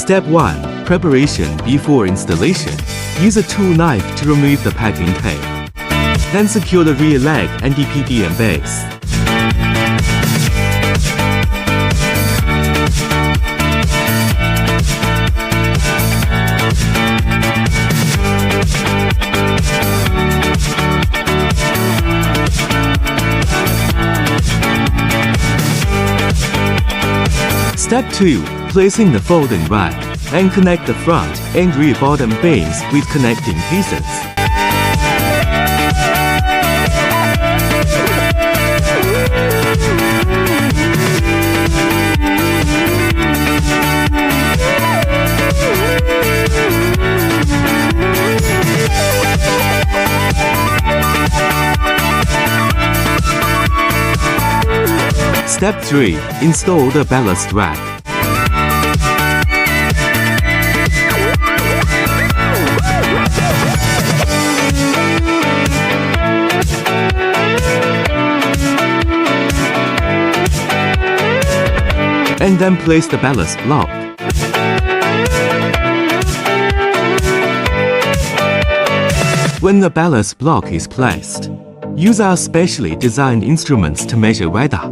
Step 1. Preparation before installation. Use a tool knife to remove the packing tape. Then secure the rear leg and DPDM base. Step 2. Placing the folding rack, and connect the front and rear bottom beams with connecting pieces. Step 3. Install the ballast rack. And then place the ballast block. When the ballast block is placed, use our specially designed instruments to measure weather.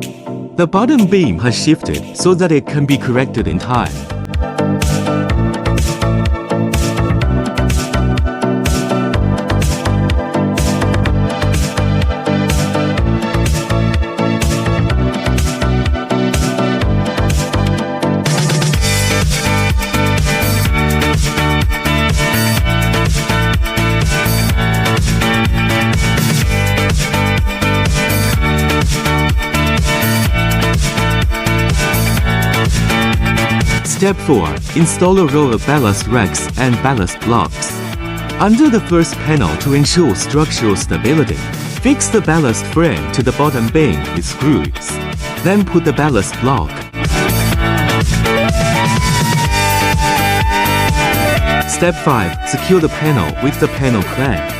The bottom beam has shifted so that it can be corrected in time. Step 4. Install a row of ballast racks and ballast blocks. Under the first panel to ensure structural stability, fix the ballast frame to the bottom beam with screws. Then put the ballast block. Step 5. Secure the panel with the panel clamp.